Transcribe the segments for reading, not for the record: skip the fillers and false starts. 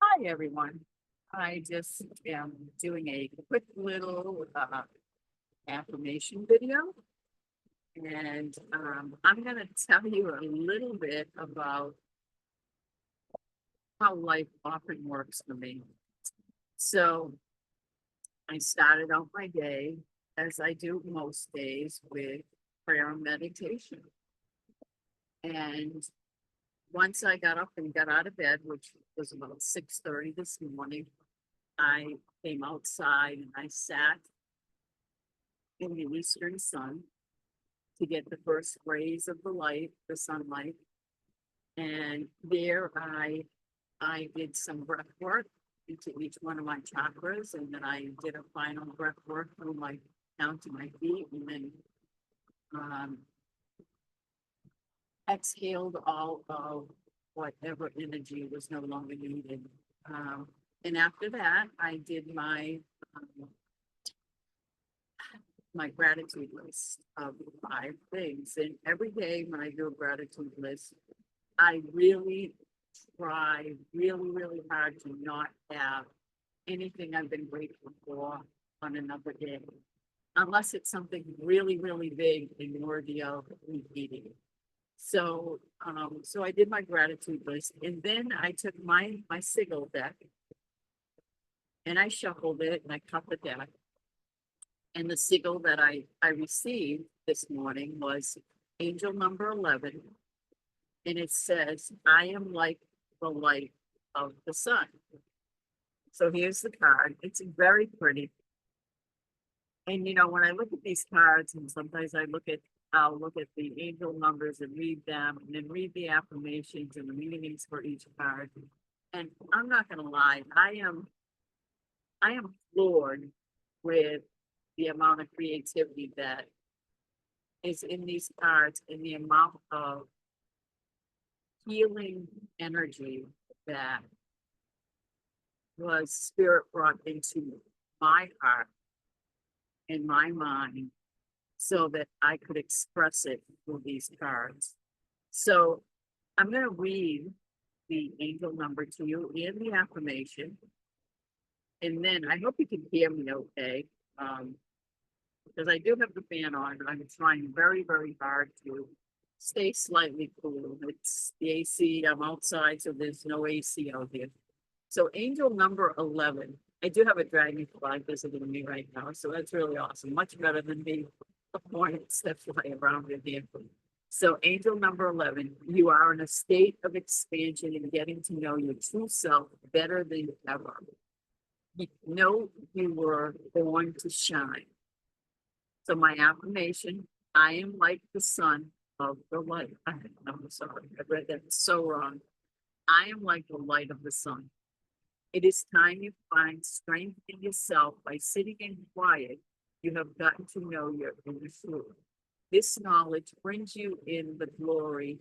Hi, everyone. I just am doing a quick little affirmation video. And I'm going to tell you a little bit about how life often works for me. So I started out my day, as I do most days, with prayer and meditation. And once I got up and got out of bed, which was about 6:30 this morning, I came outside and I sat in the eastern sun to get the first rays of the light, the sunlight. And there I did some breath work into each one of my chakras, and then I did a final breath work through my down to my feet, and then um, exhaled all of whatever energy was no longer needed. Um, and after that, I did um, my gratitude list of 5 things. And every day when I do a gratitude list, I really try really hard to not have anything I've been grateful for on another day, unless it's something really big and worthy of repeating. So I did my gratitude list, and then I took my sigil deck and I shuffled it and I cut the deck. And the sigil that I received this morning was angel number 11. And it says, I am like the light of the sun. So here's the card. It's very pretty. And when I look at these cards, and sometimes I'll look at the angel numbers and read them, and then read the affirmations and the meanings for each card. And I'm not gonna lie, I am floored with the amount of creativity that is in these cards and the amount of healing energy that was spirit brought into my heart and my mind so that I could express it through these cards. So I'm going to read the angel number to you and the affirmation. And then I hope you can hear me okay. Because I do have the fan on. I'm trying very hard to stay slightly cool. It's the AC. I'm outside, so there's no AC out here. So angel number 11. I do have a dragonfly visiting me right now, so that's really awesome. Much better than the hornets that fly around in here. So angel number 11, you are in a state of expansion and getting to know your true self better than ever. You know you were born to shine. So my affirmation, I am like the sun of the light. I'm sorry, I read that so wrong. I am like the light of the sun. It is time you find strength in yourself by sitting in quiet. You have gotten to know your inner truth. This knowledge brings you in the glory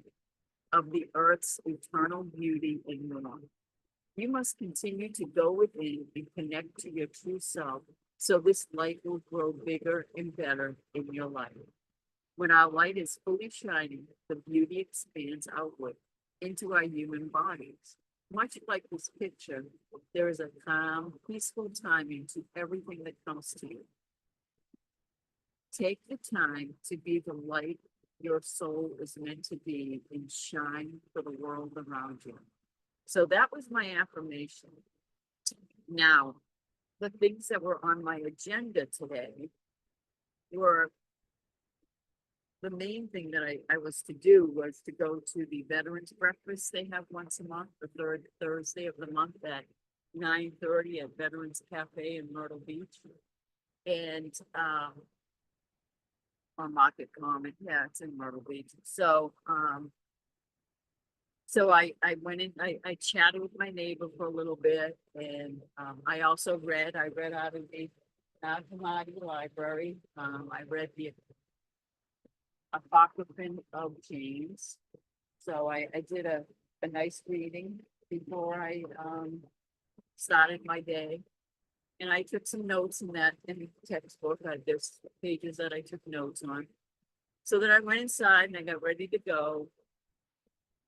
of the earth's eternal beauty and warmth. You must continue to go within and connect to your true self so this light will grow bigger and better in your life. When our light is fully shining, the beauty expands outward into our human bodies. Much like this picture, there is a calm, peaceful timing to everything that comes to you. Take the time to be the light your soul is meant to be and shine for the world around you. So that was my affirmation. Now, the things that were on my agenda today were the main thing that I was to do was to go to the Veterans Breakfast they have once a month, the third Thursday of the month at 9:30 at Veterans Cafe in Myrtle Beach. And on Market Common, yeah, it's in Myrtle Beach. So I went in, I chatted with my neighbor for a little bit, and I also read out of the Nag Library. I read the Apocryphon of James. So I did a nice reading before I started my day. And I took some notes in the textbook. There's pages that I took notes on. So then I went inside and I got ready to go.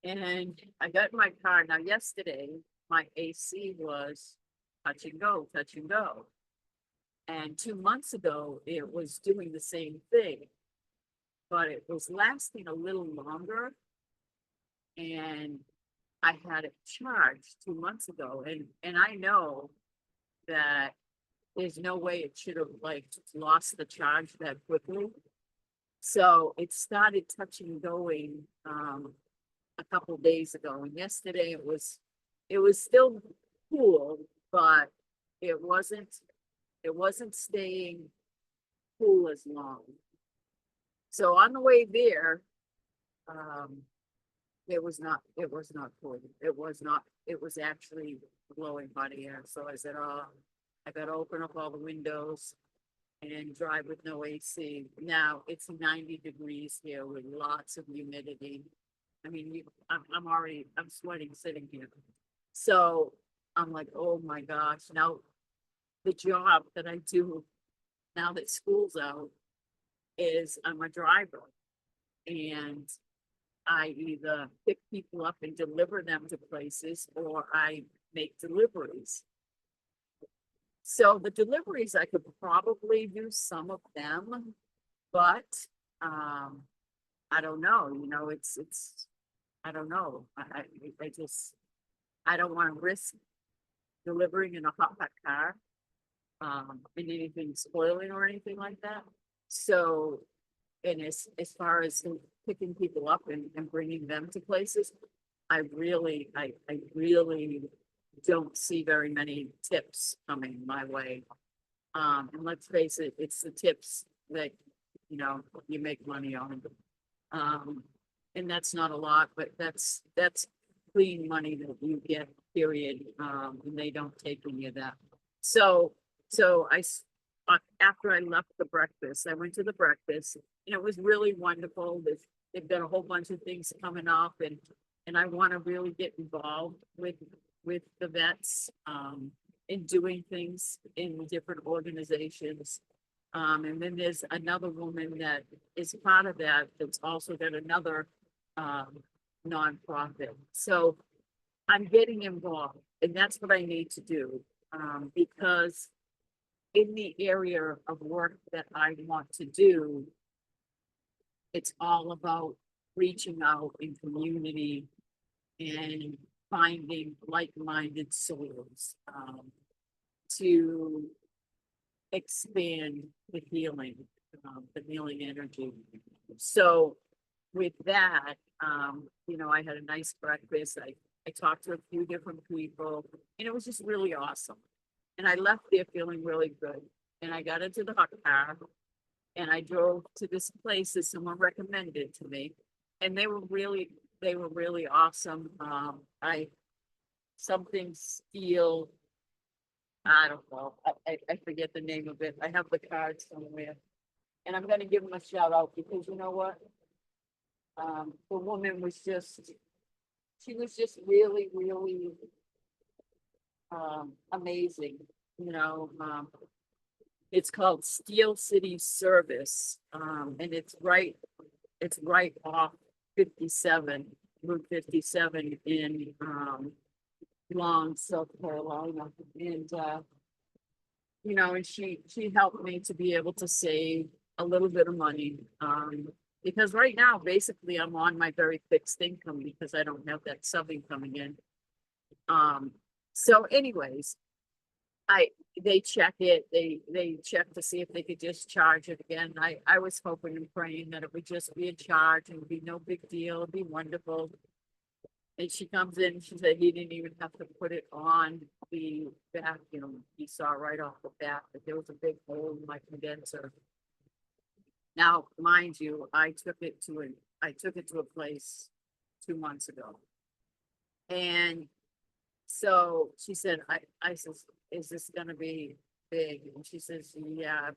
And I got in my car. Now, yesterday, my AC was touch and go, touch and go. And 2 months ago, it was doing the same thing, but it was lasting a little longer. And I had it charged 2 months ago, and I know that there's no way it should have like lost the charge that quickly. So it started touching going a couple days ago, and yesterday it was still cool, but it wasn't staying cool as long. So on the way there, um, it was not cool. It was actually blowing hot air. So I said, oh, I gotta open up all the windows and drive with no AC. Now it's 90 degrees here with lots of humidity. I mean, I'm sweating sitting here. So I'm like, oh my gosh, now the job that I do now that school's out is I'm a driver, and I either pick people up and deliver them to places, or I make deliveries. So the deliveries, I could probably do some of them, but um, I don't know, I don't know. I just, I don't want to risk delivering in a hot car, and anything spoiling or anything like that. So, and as far as picking people up and bringing them to places, I really don't see very many tips coming my way. And let's face it, it's the tips that, you make money on. Um, and that's not a lot, but that's clean money that you get, period. And they don't take any of that. So, after I left the breakfast, I went to the breakfast, and it was really wonderful. They've got a whole bunch of things coming up, and I want to really get involved with the vets, in doing things in different organizations. And then there's another woman that is part of that, that's also got another, nonprofit. So I'm getting involved, and that's what I need to do, because in the area of work that I want to do, it's all about reaching out in community and finding like-minded souls, to expand the healing energy. So with that, I had a nice breakfast. I talked to a few different people, and it was just really awesome. And I left there feeling really good. And I got into the hot car, and I drove to this place that someone recommended to me. And they were really awesome. Something steel, I don't know. I forget the name of it. I have the card somewhere. And I'm gonna give them a shout out, because you know what? The woman was she was just really, really, amazing, you know, it's called Steel City Service, and it's right off 57, Route 57 in, Long, South Carolina. And, and she helped me to be able to save a little bit of money. Because right now, basically, I'm on my very fixed income because I don't have that subbing coming in. So anyways, they check it, they check to see if they could just charge it again. I was hoping and praying that it would just be a charge and be no big deal, it'd be wonderful. And she comes in, she said he didn't even have to put it on the vacuum. He saw right off the bat that there was a big hole in my condenser. Now, mind you, I took it to a place 2 months ago. And so she said, I says, is this gonna be big? And she says, yeah,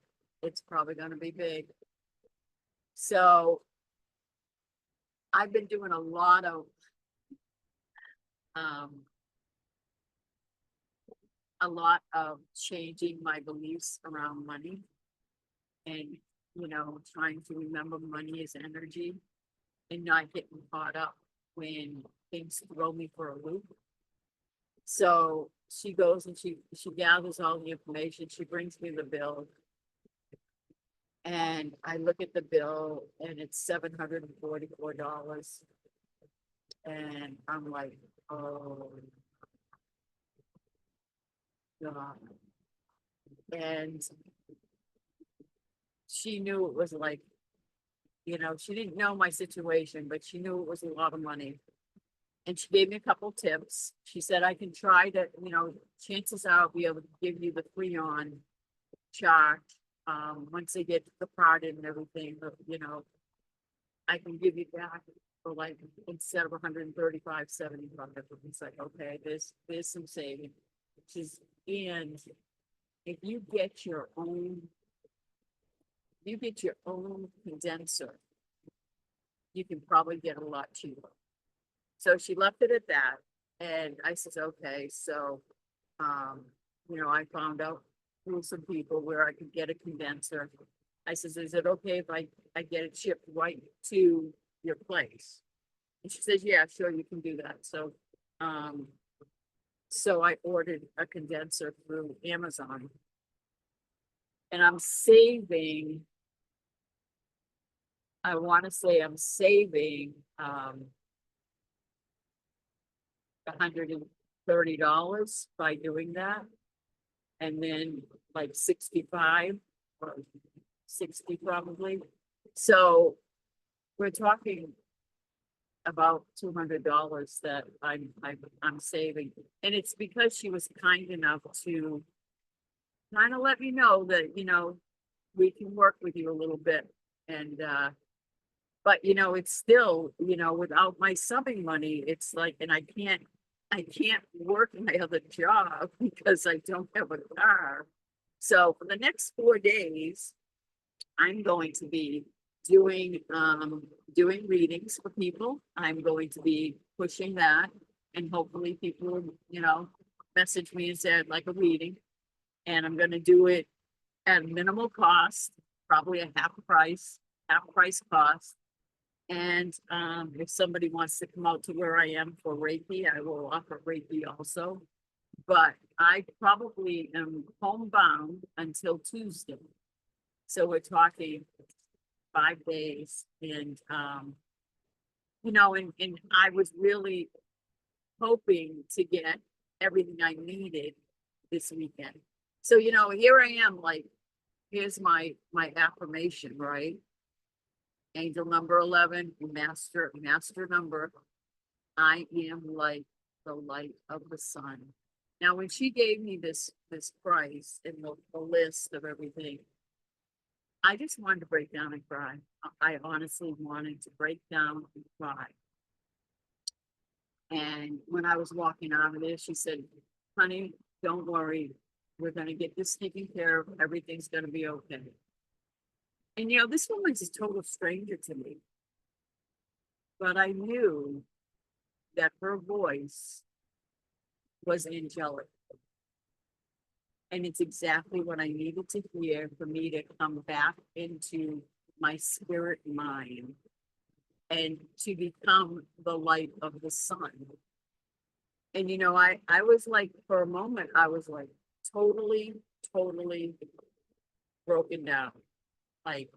it's probably gonna be big. So I've been doing a lot of changing my beliefs around money, and trying to remember money is energy and not getting caught up when things throw me for a loop. So she goes and she gathers all the information. She brings me the bill. And I look at the bill and it's $744. And I'm like, oh, God. And she knew it was like, she didn't know my situation, but she knew it was a lot of money. And she gave me a couple tips. She said, I can try to, chances are I'll be able to give you the Freon chart. Once they get the part and everything, I can give you that for like, instead of 135.75. It's like, okay, there's some saving. And if you get your own condenser, you can probably get a lot cheaper. So she left it at that. And I says, okay, so, I found out through some people where I could get a condenser. I says, is it okay if I get it shipped right to your place? And she says, yeah, sure, you can do that. So, so I ordered a condenser through Amazon. And I'm saving, I want to say I'm saving, $130 by doing that. And then like 65 or 60 probably. So we're talking about $200 that I'm saving. And it's because she was kind enough to kind of let me know that, we can work with you a little bit. And but it's still, without my subbing money, it's like, and I can't work my other job because I don't have a car. So for the next 4 days, I'm going to be doing readings for people. I'm going to be pushing that, and hopefully people, message me and say I'd like a reading. And I'm going to do it at minimal cost, probably a half price cost. And if somebody wants to come out to where I am for Reiki, I will offer Reiki also. But I probably am homebound until Tuesday. So we're talking 5 days. And and I was really hoping to get everything I needed this weekend. So, here I am, like, here's my affirmation, right? Angel number 11, master number. I am like the light of the sun. Now, when she gave me this price and the list of everything, I just wanted to break down and cry. I honestly wanted to break down and cry. And when I was walking out of there, she said, honey, don't worry. We're going to get this taken care of. Everything's going to be okay. And, this woman's a total stranger to me. But I knew that her voice was angelic. And it's exactly what I needed to hear for me to come back into my spirit mind and to become the light of the sun. And, I was like, for a moment, I was like totally broken down, like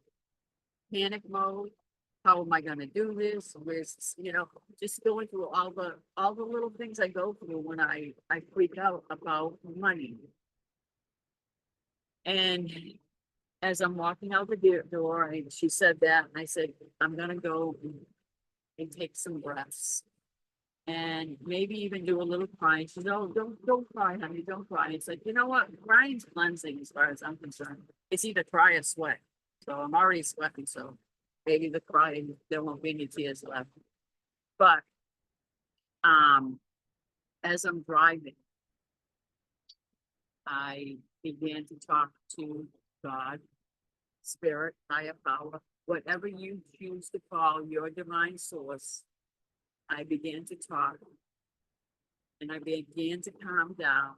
panic mode. How am I going to do this? Where's, just going through all the little things I go through when I freak out about money. And as I'm walking out the door, she said that, and I said, I'm going to go and take some breaths and maybe even do a little crying. She said, oh, don't cry, honey, don't cry. It's like, you know what? Crying's cleansing as far as I'm concerned. It's either cry or sweat. So I'm already sweating, so maybe the crying, there won't be any tears left. But as I'm driving, I began to talk to God, spirit, higher power, whatever you choose to call your divine source. I began to talk and I began to calm down.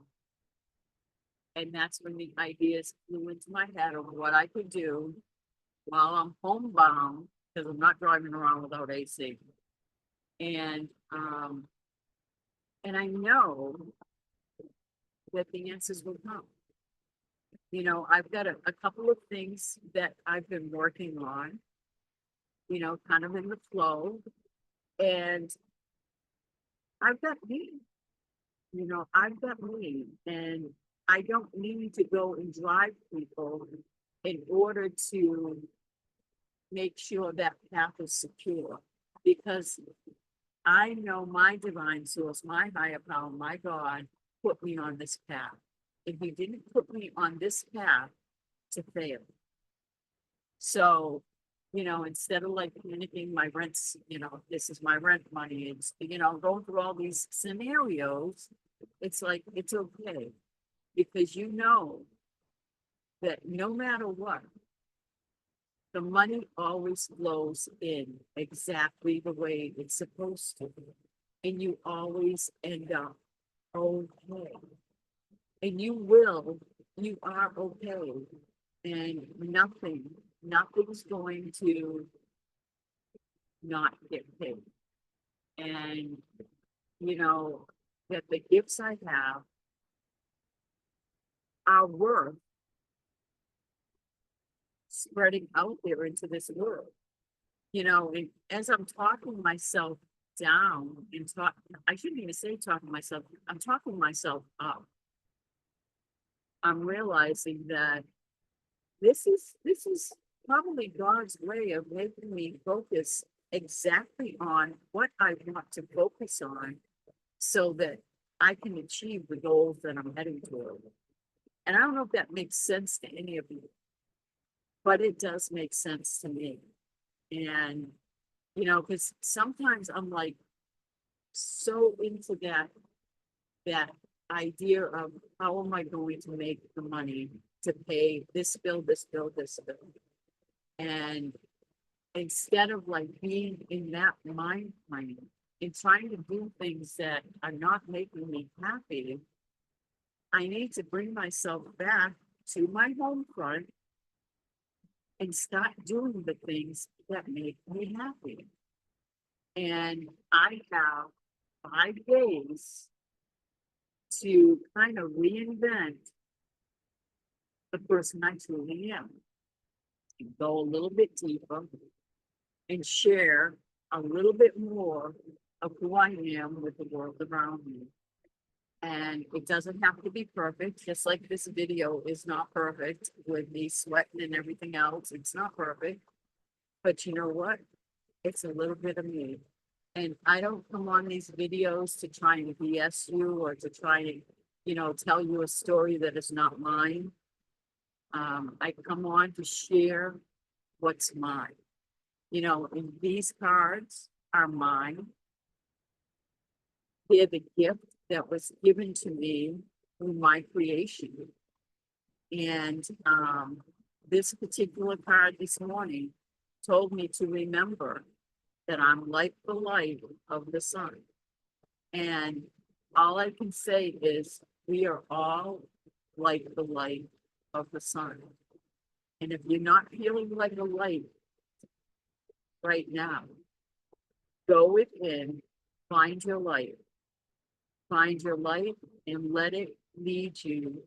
And that's when the ideas flew into my head of what I could do while I'm homebound, because I'm not driving around without AC. And, and I know that the answers will come. You know, I've got a couple of things that I've been working on, you know, kind of in the flow. And I've got me, you know, I've got me, and I don't need to go and drive people in order to make sure that path is secure. Because I know my divine source, my higher power, my God, put me on this path. And he didn't put me on this path to fail. So, you know, instead of like panicking my rents, you know, this is my rent money, it's, you know, going through all these scenarios, it's like, it's okay. Because you know that no matter what, the money always flows in exactly the way it's supposed to. And you always end up okay. And you are okay. And nothing's going to not get paid. And, you know, that the gifts I have are worth spreading out there into this world. You know, and as I'm talking myself down and I shouldn't even say talking myself, I'm talking myself up. I'm realizing that this is probably God's way of making me focus exactly on what I want to focus on so that I can achieve the goals that I'm heading toward. And I don't know if that makes sense to any of you, but it does make sense to me. And, you know, because sometimes I'm like so into that idea of how am I going to make the money to pay this bill, this bill, this bill. And instead of like being in that mind frame and trying to do things that are not making me happy, I need to bring myself back to my home front and start doing the things that make me happy. And I have 5 days to kind of reinvent the person I truly am, and go a little bit deeper and share a little bit more of who I am with the world around me. And it doesn't have to be perfect, just like this video is not perfect with me sweating and everything else. It's not perfect. But you know what? It's a little bit of me. And I don't come on these videos to try and BS you or to try and, you know, tell you a story that is not mine. I come on to share what's mine. You know, and these cards are mine. They're the gift that was given to me through my creation. And this particular card this morning told me to remember that I'm like the light of the sun. And all I can say is we are all like the light of the sun. And if you're not feeling like a light right now, go within, find your light, find your light and let it lead you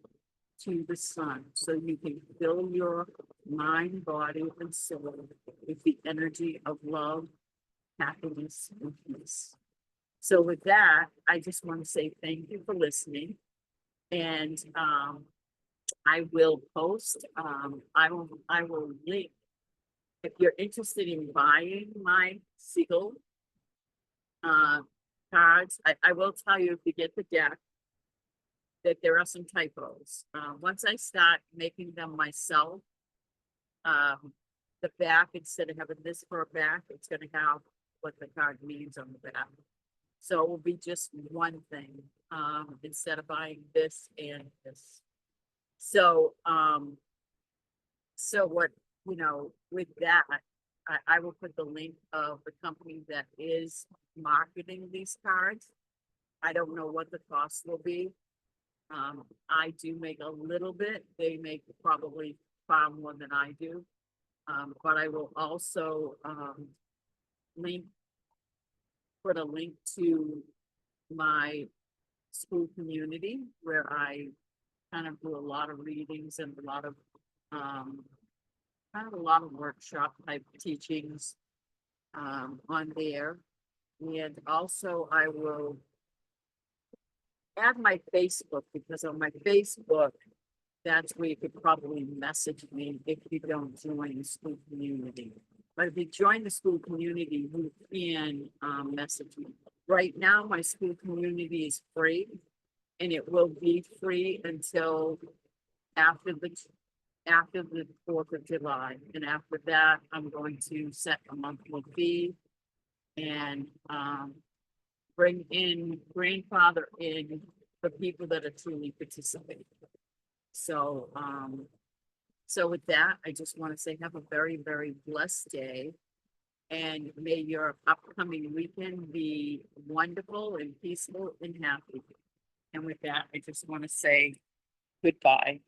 to the sun so you can fill your mind, body, and soul with the energy of love, happiness, and peace. So with that, I just want to say thank you for listening. And I will post, I will link if you're interested in buying my Siegel cards. I will tell you if you get the deck that there are some typos. Once I start making them myself, the back, instead of having this for a back, it's gonna have what the card means on the back. So it will be just one thing, instead of buying this and this. So, so what, you know, with that, I will put the link of the company that is marketing these cards. I don't know what the cost will be. I do make a little bit. They make probably far more than I do. But I will also link put a link to my school community where I kind of do a lot of readings and a lot of, kind of a lot of workshop type teachings, on there. And also I will add my Facebook, because on my Facebook, that's where you could probably message me if you don't join the school community. But if you join the school community, you can, message me. Right now, my school community is free, and it will be free until after the 4th of July. And after that, I'm going to set a monthly fee and, grandfather in the people that are truly participating. So, so with that, I just want to say have a very, very blessed day. And may your upcoming weekend be wonderful and peaceful and happy. And with that, I just want to say goodbye.